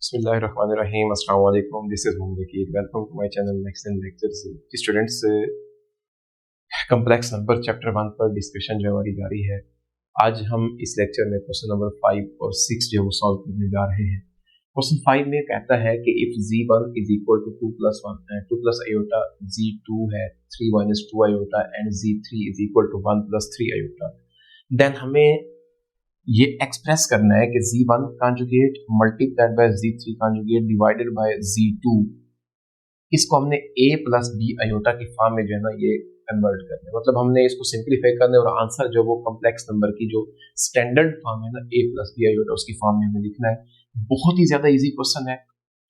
Bismillahirrahmanirrahim. Assalamu alaikum. This is Mohammed Akid. Welcome to my channel Next in Lectures. Students, complex number chapter 1 पर discussion जो हमारी जारी है। आज हम इस लेक्चर में क्वेश्चन नंबर 5 और 6 जो वो सॉल्व करने जा रहे हैं। क्वेश्चन 5 में कहता है कि if z1 is equal to 2 plus 1 2 plus iota, z2 है 3 minus 2 iota and z3 is equal to 1 plus 3 iota, then हमें ये एक्सप्रेस करना है कि z1 conjugate multiplied by z3 conjugate divided by z2, इसको हमने a प्लस b आयोटा की form में जो है ना ये कन्वर्ट करना है। मतलब हमने इसको सिंप्लीफाई करना है और आंसर जो वो कॉम्प्लेक्स नंबर की जो स्टैंडर्ड फॉर्म है ना a प्लस b आयोटा, उसकी फॉर्म में हमें लिखना है। बहुत ही ज्यादा इजी क्वेश्चन है।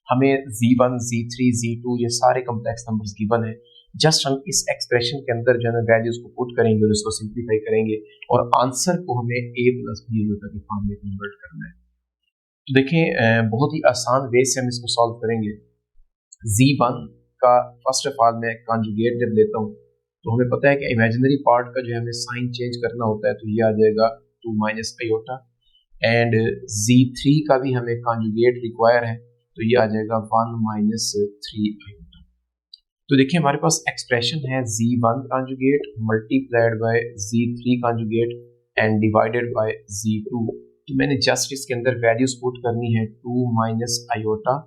हमें z1 z3 z2 ये सारे कॉम्प्लेक्स नंबर्स गिवन है। जस्ट हम इस एक्सप्रेशन के अंदर जो है ना वैल्यूज को पुट करेंगे और इसको सिंप्लीफाई करेंगे और आंसर को हमें a प्लस b आयोटा की फॉर्म में कन्वर्ट करना है। तो देखें, बहुत ही आसान वे से हम इसको सॉल्व करेंगे। z1 का फर्स्ट ऑफ ऑल मैं कॉन्जुगेट जब लेता हूँ तो हमें पता है कि इमेजिनरी पार्ट का जो है हमें साइन चेंज करना होता है, तो ये आ जाएगा 2 माइनस आयोटा। एंड z3 का भी हमें कॉन्जुगेट रिक्वायर है, तो ये आ जाएगा 1 माइनस 3 आयोटा। तो देखिए हमारे पास एक्सप्रेशन है z1 conjugate multiplied by z3 conjugate and divided by z2। तो मैंने जस्ट इसके अंदर वैल्यूज पुट करनी है 2 माइनस आयोटा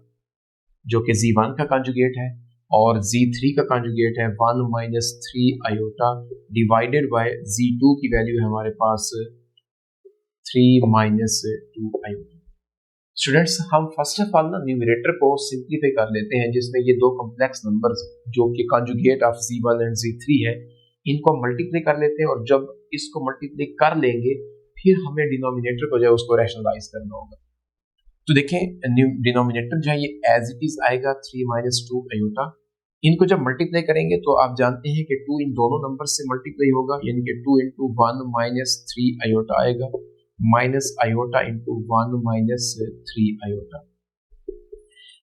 जो कि z1 का कॉन्जुगेट है और z3 का कॉन्जुगेट है 1 minus 3 iota divided by z2 की वैल्यू है हमारे पास 3 माइनस 2 आयोटा। स्टूडेंट्स, हम फर्स्ट ऑफ ऑल ना न्यूमरेटर को सिंप्लीफाई कर लेते हैं, जिसमें ये दो कॉम्प्लेक्स नंबर्स जो कि conjugate of z1 and z3 है, इनको मल्टीप्लाई कर लेते हैं और जब इसको मल्टीप्लाई कर लेंगे फिर हमें डिनोमिनेटर को जो है उसको रैशनलाइज करना होगा। तो देखें डिनोमिनेटर जो है ये एज इट इज आएगा 3 माइनस 2 आयोटा। इनको जब मल्टीप्लाई करेंगे तो आप जानते हैं कि 2 इन दोनों नंबर से मल्टीप्लाई होगा, यानी कि 2 इंटू 1 माइनस 3 आयोटा आएगा minus iota into 1 minus 3 iota.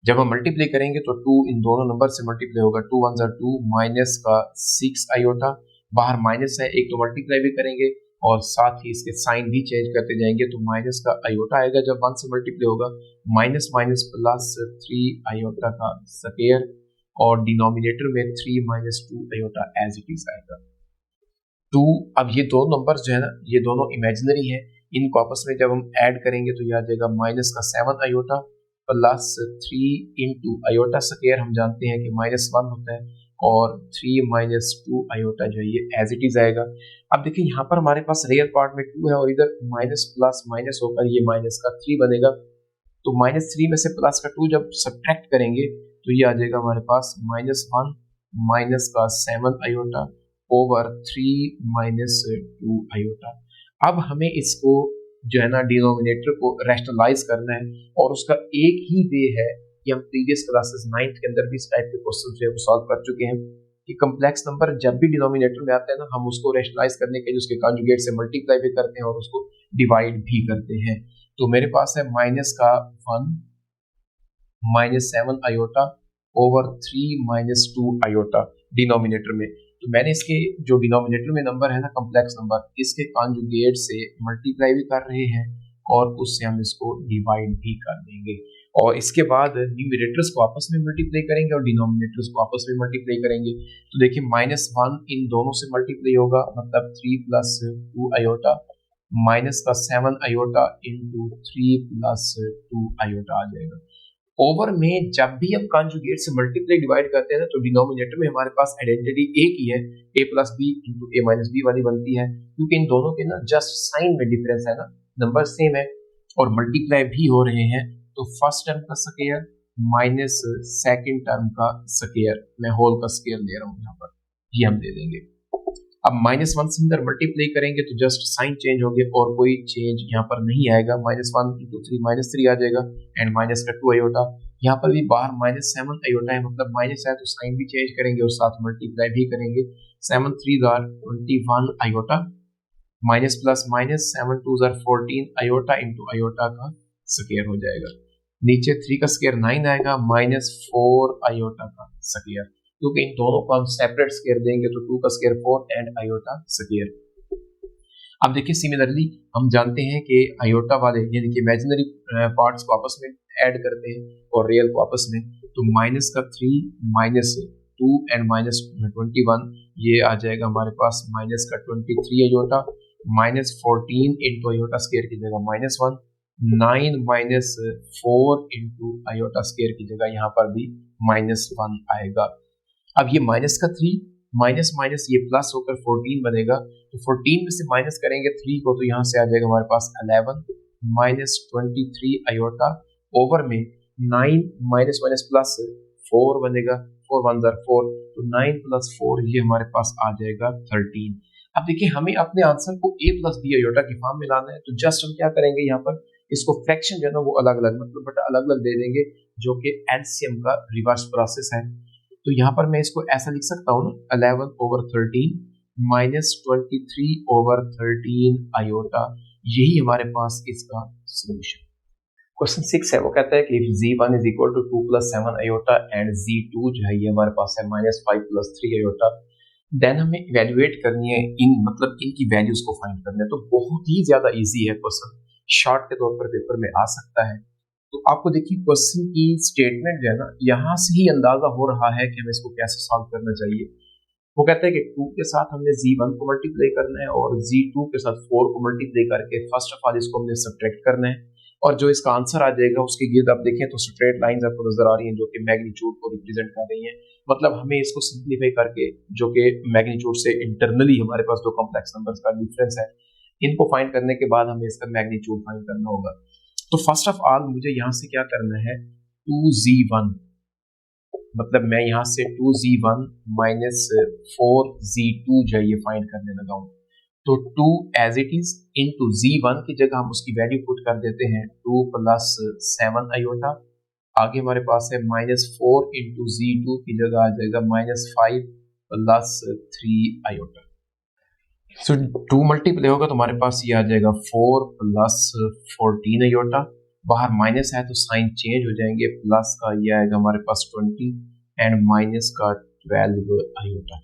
जब हम मल्टीप्लाई करेंगे तो 2 इन दोनों नंबर से मल्टीप्लाई होगा, 2 1 2 माइनस का 6 आयोटा, बाहर माइनस है एक तो मल्टीप्लाई भी करेंगे और साथ ही इसके साइन भी चेंज करते जाएंगे, तो माइनस का आयोटा आएगा जब 1 से मल्टीप्लाई होगा, माइनस माइनस प्लस 3 आयोटा का स्क्वायर और डिनोमिनेटर में 3 minus 2 iota as it is आएगा। तो अब ये दो नंबर जो है ना ये दोनों इमेजिनरी है, इनको आपस में जब हम ऐड करेंगे तो ये आ जाएगा माइनस का 7 iota plus 3 into iota square, हम जानते हैं कि माइनस 1 होता है, और 3 माइनस 2 आयोटा जो है ये एज इट इज आएगा। अब देखिए यहाँ पर हमारे पास रियल पार्ट में 2 है और इधर माइनस प्लस माइनस होकर ये माइनस का 3 बनेगा, तो माइनस 3 में से प्लस का 2 जब सब्ट्रैक्ट करेंगे तो ये आ जाएगा हमारे पास माइनस 1 माइनस का 7 आयोटा ओवर 3 माइनस 2 आयोटा। अब हमें इसको जो है ना डिनोमिनेटर को रैशनलाइज करना है और उसका एक ही वे है कि हम प्रीवियस क्लासेस 9th के अंदर भी इस टाइप के क्वेश्चन जो है वो सॉल्व कर चुके हैं कि कॉम्प्लेक्स नंबर जब भी डिनोमिनेटर में आते हैं ना हम उसको रैशनलाइज करने के लिए उसके कॉन्जुगेट से मल्टीप्लाई भी करते हैं और उसको डिवाइड भी करते हैं। तो मेरे पास है माइनस का 1 minus 7 iota over 3 minus 2 iota denominator में। तो मैंने इसके जो डिनोमिनेटर में नंबर है ना कॉम्प्लेक्स नंबर, इसके कॉन्जुगेट से मल्टीप्लाई भी कर रहे हैं और उससे हम इसको डिवाइड भी कर देंगे और इसके बाद न्यूमरेटर्स को आपस में मल्टीप्लाई करेंगे और डिनोमिनेटर्स को आपस में मल्टीप्लाई करेंगे। तो देखिए माइनस 1 इन दोनों से मल्टीप्लाई होगा, मतलब 3 प्लस 2 आयोटा माइनस का 7 आयोटा इंटू 3 प्लस 2 आयोटा आ जाएगा। ओवर में जब भी हम कॉन्जुगेट से मल्टीप्लाई डिवाइड करते हैं ना तो डिनोमिनेटर में हमारे पास आइडेंटिटी एक ही है, a plus b into a minus b वाली बनती है, क्योंकि इन दोनों के ना जस्ट साइन में डिफरेंस है ना, नंबर सेम है और मल्टीप्लाई भी हो रहे हैं। तो फर्स्ट टर्म का स्क्वायर माइनस सेकंड टर्म का स्क्वायर, मैं होल का स्क्वायर ले रहा हूँ यहाँ पर, ये हम दे देंगे। अब माइनस 1 से अंदर मल्टीप्लाई करेंगे तो जस्ट साइन चेंज होंगे और कोई चेंज यहाँ पर नहीं आएगा, माइनस 1 इंटू 3 माइनस 3 आ जाएगा एंड माइनस का 2 आयोटा। यहाँ पर भी बाहर माइनस 7 आयोटा है, मतलब माइनस है तो साइन भी चेंज करेंगे और साथ मल्टीप्लाई भी करेंगे। 7 3 21 iota minus plus minus 7 2 14 iota into iota का स्क्वायर हो जाएगा। नीचे 3 का स्क्वायर 9 आएगा माइनस 4 आयोटा का स्क्वायर, क्योंकि इन दोनों को हम सेपरेट स्क्वायर देंगे तो 2 का स्क्वायर 4 एंड आयोटा स्क्वायर। अब देखिए सिमिलरली हम जानते हैं कि आयोटा वाले यानी कि इमेजिनरी पार्ट्स को आपस में ऐड करते हैं और रियल को आपस में, तो माइनस का 3 माइनस 2 एंड माइनस 21, ये आ जाएगा हमारे पास माइनस का 23 iota, minus 14 into iota square की जगह -1, 9 माइनस 4 इंटू आयोटा स्केयर की जगह यहाँ पर भी -1 आएगा। अब ये माइनस का 3 माइनस माइनस ये प्लस होकर 14 बनेगा, तो 14 में से माइनस करेंगे 3 को, तो यहाँ से आ जाएगा हमारे पास 11 माइनस 23 आयोटा ओवर में 9 माइनस माइनस प्लस 4 बनेगा, 4 1 4, तो 9 प्लस 4 ये हमारे पास आ जाएगा 13। अब देखिए हमें अपने आंसर को a प्लस बी आयोटा की फॉर्म में लाना है, तो जस्ट हम क्या करेंगे यहाँ पर इसको फ्रैक्शन जो है ना वो अलग अलग मतलब बटा अलग अलग दे देंगे, जो कि एलसीएम का रिवर्स प्रोसेस है। तो यहाँ पर मैं इसको ऐसा लिख सकता हूँ ना 11 ओवर 13 माइनस 23 ओवर 13 आयोटा, यही हमारे पास इसका सोल्यूशन। क्वेश्चन 6 है, वो कहता है कि if z1 is equal to 2 plus 7 iota and z2 जो है ये हमारे पास है -5 प्लस 3 आयोटा, देन हमें इवेल्युएट करनी है इन मतलब इनकी वैल्यूज को फाइंड करना है। तो बहुत ही ज्यादा इजी है क्वेश्चन, शॉर्ट के तौर पर पेपर में आ सकता है। तो आपको देखिए क्वेश्चन की स्टेटमेंट जो है ना यहाँ से ही अंदाजा हो रहा है कि हमें इसको कैसे सॉल्व करना चाहिए। वो कहते हैं कि 2 के साथ हमने z1 को मल्टीप्लाई करना है और z2 के साथ 4 को मल्टीप्लाई करके फर्स्ट ऑफ ऑल इसको हमने सब्ट्रैक्ट करना है, और जो इसका आंसर आ जाएगा उसके गिर्द आप देखें तो स्ट्रेट लाइंस आपको नजर आ रही हैं जो कि मैग्नीट्यूड को रिप्रेजेंट कर रही हैं। मतलब हमें इसको सिंप्लीफाई करके जो कि मैग्नीट्यूड से इंटरनली हमारे पास जो कॉम्प्लेक्स नंबर्स का डिफरेंस है इनको फाइंड करने के बाद हमें इसका मैग्नीट्यूड फाइंड करना होगा। तो फर्स्ट ऑफ ऑल मुझे यहाँ से क्या करना है 2z1, मतलब मैं यहाँ से 2z1 माइनस 4z2 जो है ये फाइंड करने लगा हूँ। तो 2 as it is into z1 की जगह हम उसकी वैल्यू पुट कर देते हैं 2 प्लस 7 आयोटा, आगे हमारे पास है -4 इंटू z2 की जगह आ जाएगा -5 प्लस 3 आयोटा। सो 2 मल्टीप्लाई होगा तो हमारे पास ये आ जाएगा 4 प्लस 14 आयोटा, बाहर माइनस है तो साइन चेंज हो जाएंगे, प्लस का ये आएगा हमारे पास 20 एंड माइनस का 12 आयोटा।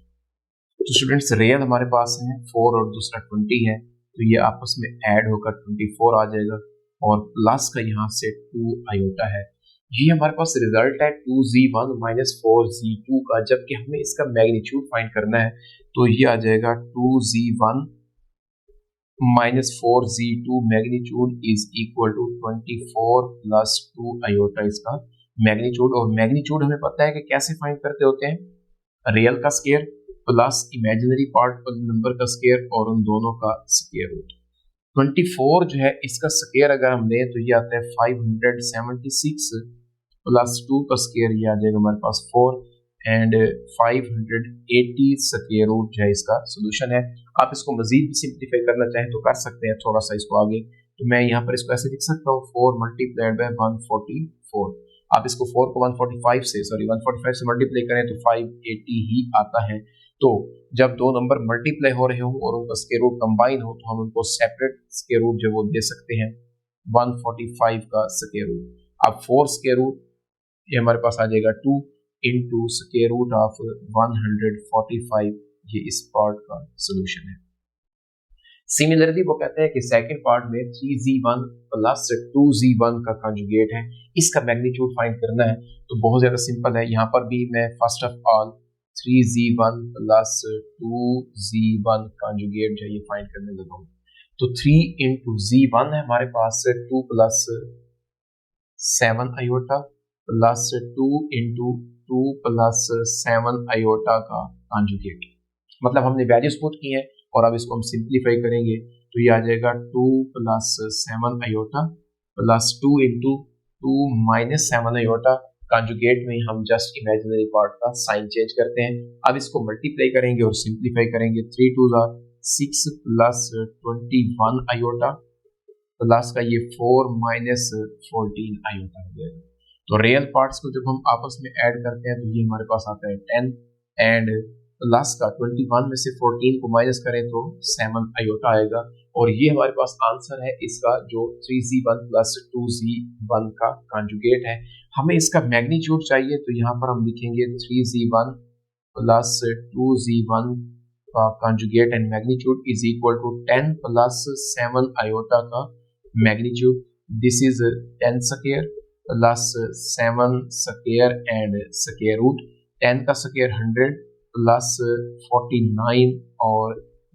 तो स्टूडेंट्स रियल हमारे पास है 4 और दूसरा 20 है, तो ये आपस में ऐड होकर 24 आ जाएगा और प्लस का यहाँ से 2 आयोटा है। ये हमारे पास रिजल्ट है 2z1 माइनस 4z2 का, जबकि हमें इसका मैग्नीट्यूड फाइंड करना है, तो ये आ जाएगा 2z1 minus 4z2 magnitude is equal to 24 plus 2 iota इसका मैग्नीट्यूड। और मैग्नीट्यूड हमें पता है कि कैसे फाइंड करते होते हैं, रियल का square plus imaginary part number का स्केयर और उन दोनों का स्केयर रूट। 24 जो है इसका स्केयर अगर हम लें तो ये आता है 576 प्लस 2 का स्केयर, ये आ जाएगा हमारे पास 4 एंड 580 स्केयर रूट जो है इसका सोल्यूशन है। आप इसको मजीद भी सिंप्लीफाई करना चाहें तो कर सकते हैं थोड़ा सा इसको आगे, तो मैं यहाँ पर इसको ऐसे लिख सकता हूँ 4 मल्टीप्लाइड बाय 144। आप इसको 4 को 145 से मल्टीप्लाई करें तो 580 ही आता है। तो जब दो नंबर मल्टीप्लाई हो रहे हो और उनका स्क्वायर रूट कंबाइन हो तो हम उनको सेपरेट स्क्वायर रूट जो वो दे सकते हैं 145 का स्क्वायर रूट। अब 4 स्क्वायर रूट ये हमारे पास आ जाएगा 2 इंटू स्क्वायर रूट ऑफ 145, ये इस पार्ट का सोल्यूशन है। सिमिलरली वो कहते हैं कि सेकंड पार्ट में 3z1 प्लस 2z1 का कंजुगेट है, इसका मैग्नीट्यूड फाइंड करना है। तो बहुत ज्यादा सिंपल है, यहाँ पर भी मैं first of all 3z1 plus 2z1 conjugate जो ये फाइंड करने लगा हूँ। तो 3 इंटू z1 है हमारे पास 2 plus 7 iota plus 2 into 2 plus 7 iota का कंजुगेट, मतलब हमने वैल्यूज पुट की है और अब इसको हम सिंप्लीफाई करेंगे तो ये आ जाएगा 2 plus 7 iota plus 2 into 2 minus 7 iota. Conjugate में हम जस्ट इमेजिनरी पार्ट का साइन चेंज करते हैं। अब इसको मल्टीप्लाई करेंगे और सिंप्लीफाई करेंगे, 3 2 6 प्लस 21 आयोटा प्लस का ये 4 माइनस 14 आयोटा हो जाएगा। तो रियल पार्ट्स को जब हम आपस में ऐड करते हैं तो ये हमारे पास आता है 10 एंड प्लस का 21 में से 14 को माइनस करें तो 7 आयोटा आएगा और ये हमारे पास आंसर है इसका जो 3z1 प्लस 2z1 का कंजुगेट है। हमें इसका मैग्नीट्यूड चाहिए तो यहाँ पर हम लिखेंगे 3z1 प्लस 2z1 का conjugate and magnitude is equal to 10 plus 7 iota का magnitude, this is 10 square plus 7 square and square root, 10 का स्क्वायर 100 प्लस 49 और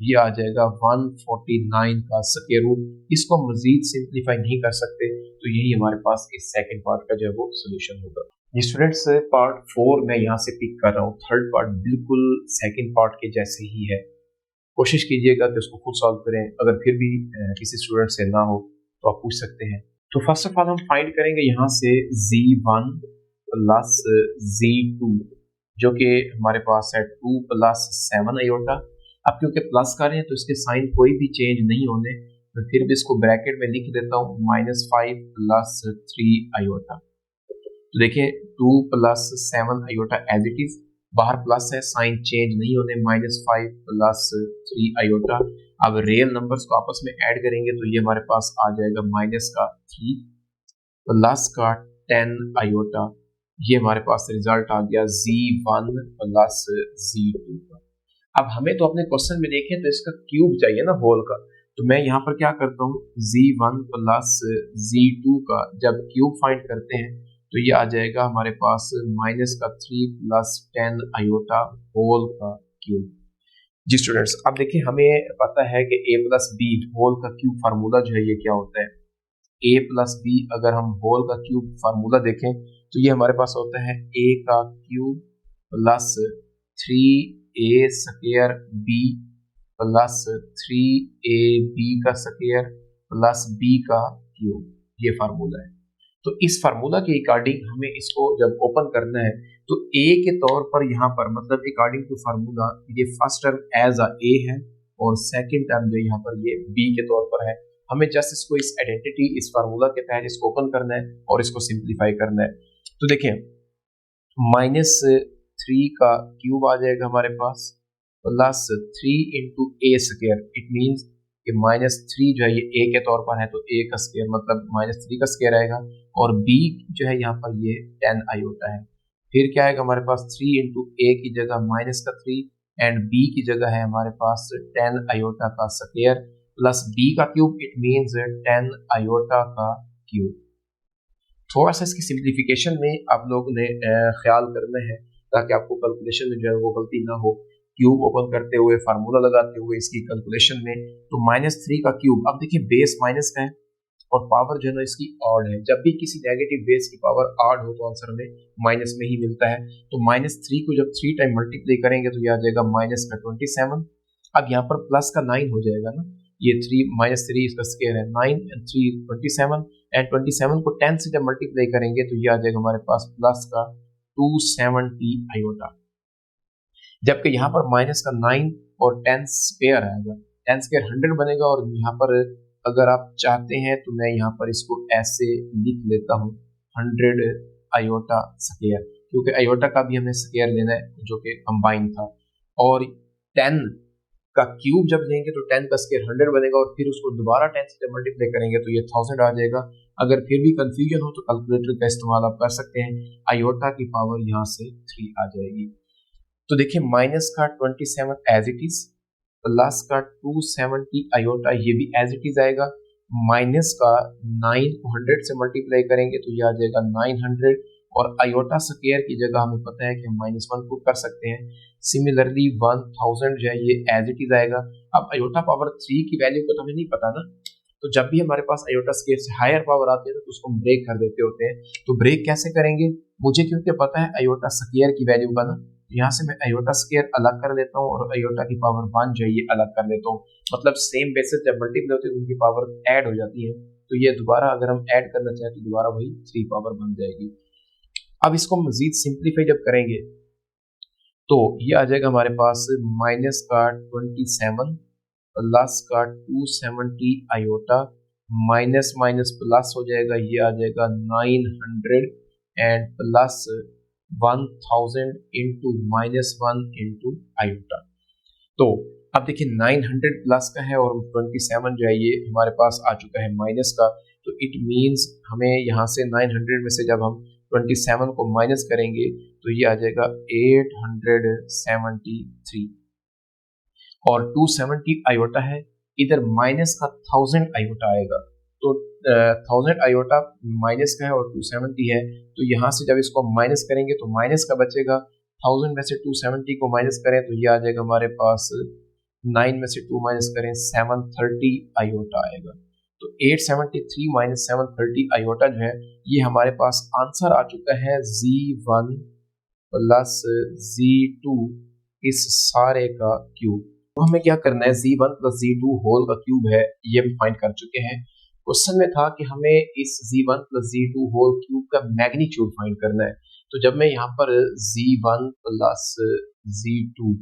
ये आ जाएगा 149 का स्क्वायर रूट। इसको मजीद सिंप्लीफाई नहीं कर सकते, तो यही हमारे पास इस सेकंड पार्ट का जो है वो सोल्यूशन होगा। ये स्टूडेंट्स पार्ट 4 मैं यहाँ से पिक कर रहा हूँ, थर्ड पार्ट बिल्कुल सेकंड पार्ट के जैसे ही है। कोशिश कीजिएगा कि उसको खुद सॉल्व करें, अगर फिर भी किसी स्टूडेंट से ना हो तो आप पूछ सकते हैं। तो फर्स्ट ऑफ ऑल हम फाइंड करेंगे यहाँ से Z1 प्लस Z2 जो कि हमारे पास है 2 प्लस 7 आयोटा। अब क्योंकि प्लस कर रहे हैं तो इसके साइन कोई भी चेंज नहीं होने, तो फिर भी इसको ब्रैकेट में लिख देता हूँ -5 प्लस 3 आयोटा। तो देखिए 2 plus 7 iota as it is, बाहर प्लस है, साइन चेंज नहीं होने, -5 प्लस 3 आयोटा। अब रियल नंबर्स को आपस में ऐड करेंगे तो ये हमारे पास आ जाएगा माइनस का 3 प्लस का 10 आयोटा। ये हमारे पास रिजल्ट आ गया Z1 प्लस Z2 का। अब हमें तो अपने क्वेश्चन में देखें तो इसका क्यूब चाहिए ना होल का, तो मैं यहाँ पर क्या करता हूँ Z1 प्लस Z2 का जब क्यूब फाइंड करते हैं तो ये आ जाएगा हमारे पास -3 प्लस 10 आयोटा होल का क्यूब। जी स्टूडेंट्स, अब देखिए हमें पता है कि a प्लस बी होल का क्यूब फार्मूला जो है ये क्या होता है। a प्लस बी अगर हम होल का क्यूब फार्मूला देखें तो ये हमारे पास होता है a का cube plus 3a square b plus 3ab का स्क्वायर प्लस b का क्यूब, ये फार्मूला है। तो इस फार्मूला के अकॉर्डिंग हमें इसको जब ओपन करना है तो a के तौर पर यहाँ पर मतलब अकॉर्डिंग टू फार्मूला ये फर्स्ट टर्म एज a है और सेकंड टर्म जो यहाँ पर ये b के तौर पर है। हमें जस्ट इसको इस आइडेंटिटी इस फार्मूला के तहत इसको ओपन करना है और इसको सिंप्लीफाई करना है। तो देखिए -3 का क्यूब आ जाएगा हमारे पास plus 3 into a square, it means कि -3 जो है ये a के तौर पर है तो a का स्क्वायर मतलब -3 का स्क्वायर आएगा और b जो है यहाँ पर ये 10 आयोटा है। फिर क्या आएगा हमारे पास 3 इंटू ए की जगह -3 एंड b की जगह है हमारे पास 10 आयोटा का स्क्वायर प्लस b का क्यूब, इट मीन्स 10 आयोटा का क्यूब। थोड़ा सा इसकी सिंप्लीफिकेशन में आप लोगों ने ख्याल करना है ताकि आपको कैलकुलेशन में जो है वो गलती ना हो। क्यूब ओपन करते हुए फार्मूला लगाते हुए इसकी कैलकुलेशन में तो -3 का क्यूब, अब देखिए बेस माइनस का है और पावर जो है ना इसकी ऑड है। जब भी किसी नेगेटिव बेस की पावर ऑड हो तो आंसर में माइनस में ही मिलता है। तो -3 को जब 3 टाइम मल्टीप्लाई करेंगे तो ये आ जाएगा -27। अब यहाँ पर प्लस का 9 हो जाएगा ना, ये 3 -3 इसका स्क्वायर है 9 एंड 3 27 एंड 27 को 10 से जब मल्टीप्लाई करेंगे तो ये आ जाएगा हमारे पास प्लस का 270 आयोटा। जबकि यहाँ पर माइनस का 9 और 10 स्क्वायर आएगा, 10 स्क्वायर 100 बनेगा और यहाँ पर अगर आप चाहते हैं तो मैं यहाँ पर इसको ऐसे लिख लेता हूँ 100 आयोटा स्क्वायर, क्योंकि आयोटा का भी हमें स्क्वायर लेना है जो कि कंबाइन था। और 10 का क्यूब जब लेंगे तो 10 का स्क्वायर 100 बनेगा और फिर उसको दोबारा 10 से मल्टीप्लाई करेंगे तो ये 1000 आ जाएगा। अगर फिर भी कंफ्यूजन हो तो कैलकुलेटर का इस्तेमाल आप कर सकते हैं, आयोटा की पावर यहाँ से 3 आ जाएगी। तो देखिए माइनस का 27 एज इट इज प्लस का 270 आयोटा ये भी एज इट इज आएगा, माइनस का 9 को 100 से मल्टीप्लाई करेंगे तो ये आ जाएगा 900 और आयोटा स्क्वायर की जगह हमें पता है कि हम -1 पुट कर सकते हैं। सिमिलरली 1000 जो है ये एज इट इज आएगा। अब आयोटा पावर 3 की वैल्यू को तो हमें नहीं पता ना, तो जब भी हमारे पास आयोटा स्क्वायर से हायर पावर आती है तो उसको हम ब्रेक कर देते होते हैं। तो ब्रेक कैसे करेंगे, मुझे क्योंकि पता है आयोटा स्क्वायर की वैल्यू का ना, यहाँ से मैं आयोटा स्क्वायर अलग कर लेता हूँ और आयोटा की पावर 1 जो है ये अलग कर लेता हूँ। मतलब सेम बेसिस जब मल्टीप्लाई होती है तो उनकी पावर ऐड हो जाती है, तो ये दोबारा अगर हम ऐड करना चाहें तो दोबारा वही 3 पावर बन जाएगी। अब इसको मजीद सिंप्लीफाई जब करेंगे तो ये आ जाएगा हमारे पास माइनस का 27 प्लस का 270 आयोटा, माइनस माइनस प्लस हो जाएगा, ये आ जाएगा 900 and plus 1000 into -1 into iota. तो अब देखिए 900 प्लस का है और 27 जो है ये हमारे पास आ चुका है माइनस का, तो इट मींस हमें यहाँ से 900 में से जब हम 27 को माइनस करेंगे तो ये आ जाएगा 873। और 270 आयोटा है, इधर माइनस का 1000 आयोटा आएगा। तो 1000 आयोटा माइनस का है और 270 है, तो यहाँ से जब इसको माइनस करेंगे तो माइनस का बचेगा। 1000 में से 270 को माइनस करें तो ये आ जाएगा हमारे पास 9 में से 2 माइनस करें 730 आयोटा आएगा। तो 873 माइनस 730 आयोटा जो है ये हमारे पास आंसर आ चुका है Z1 प्लस Z2 इस सारे का क्यूब। तो हमें क्या करना है, Z1 प्लस Z2 होल का क्यूब है ये हम फाइंड कर चुके हैं। क्वेश्चन में था कि हमें इस Z1 plus Z2 whole cube का मैग्नीट्यूड फाइंड करना है। तो जब मैं यहाँ पर Z1 plus Z2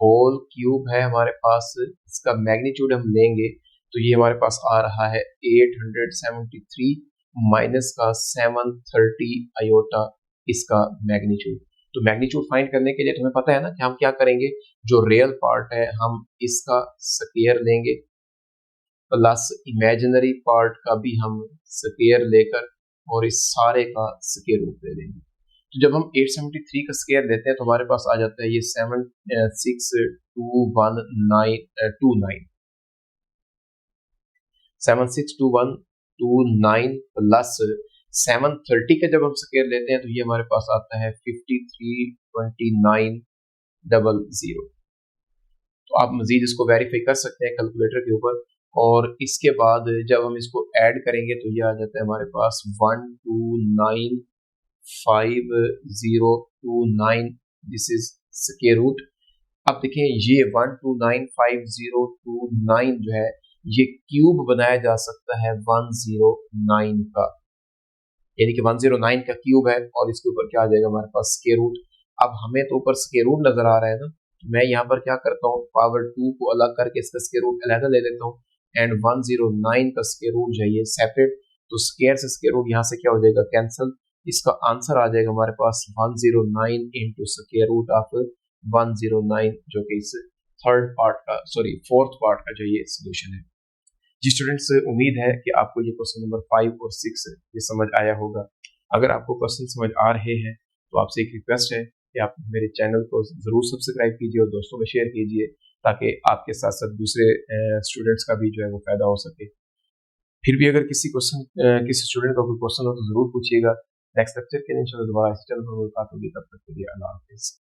whole cube है हमारे पास, इसका मैग्नीट्यूड हम लेंगे तो ये हमारे पास आ रहा है 873 माइनस का 730 आयोटा इसका मैग्नीट्यूड। तो मैग्नीट्यूड फाइंड करने के लिए तुम्हें पता है ना कि हम क्या करेंगे, जो रियल पार्ट है हम इसका स्क्वायर लेंगे प्लस इमेजिनरी पार्ट का भी हम स्क्वायर लेकर और इस सारे का स्क्वायर रूट ले लेंगे। तो जब हम 873 का स्क्वायर लेते हैं तो हमारे पास आ जाता है ये 762129 प्लस 730 का जब हम स्क्वायर लेते हैं तो ये हमारे पास आता है 532900। तो आप मजीद इसको वेरीफाई कर सकते हैं कैलकुलेटर के ऊपर। और इसके बाद जब हम इसको ऐड करेंगे तो ये आ जाता है हमारे पास 1295029, दिस इज स्क्वायर रूट। अब देखें ये 1295029 जो है ये क्यूब बनाया जा सकता है 109 का, यानी कि 109 का क्यूब है और इसके ऊपर क्या आ जाएगा हमारे पास स्क्वायर रूट। अब हमें तो ऊपर स्क्वायर रूट नजर आ रहा है ना, तो मैं यहाँ पर क्या करता हूँ, पावर 2 को अलग करके इसका स्क्वायर रूट अलग ले लेता हूँ एंड 109 का स्क्वायर रूट जो है ये सेपरेट। तो स्क्वायर से स्क्वायर रूट यहाँ से क्या हो जाएगा कैंसिल, इसका आंसर आ जाएगा हमारे पास 109 इंटू स्क्वायर रूट ऑफ 109, जो कि इस फोर्थ पार्ट का जो ये सोल्यूशन है। जी स्टूडेंट्स, उम्मीद है कि आपको ये क्वेश्चन नंबर 5 और 6 ये समझ आया होगा। अगर आपको क्वेश्चन समझ आ रहे हैं तो आपसे एक रिक्वेस्ट है कि आप मेरे चैनल को ज़रूर सब्सक्राइब कीजिए और दोस्तों में शेयर कीजिए, ताकि आपके साथ साथ दूसरे स्टूडेंट्स का भी जो है वो फायदा हो सके। फिर भी अगर किसी स्टूडेंट का कोई क्वेश्चन हो तो ज़रूर पूछिएगा। नेक्स्ट लेक्चर के लिए इंशाल्लाह दोबारा इस चैनल पर मुलाकात होगी, तब तक के लिए अल्लाह हाफिज़।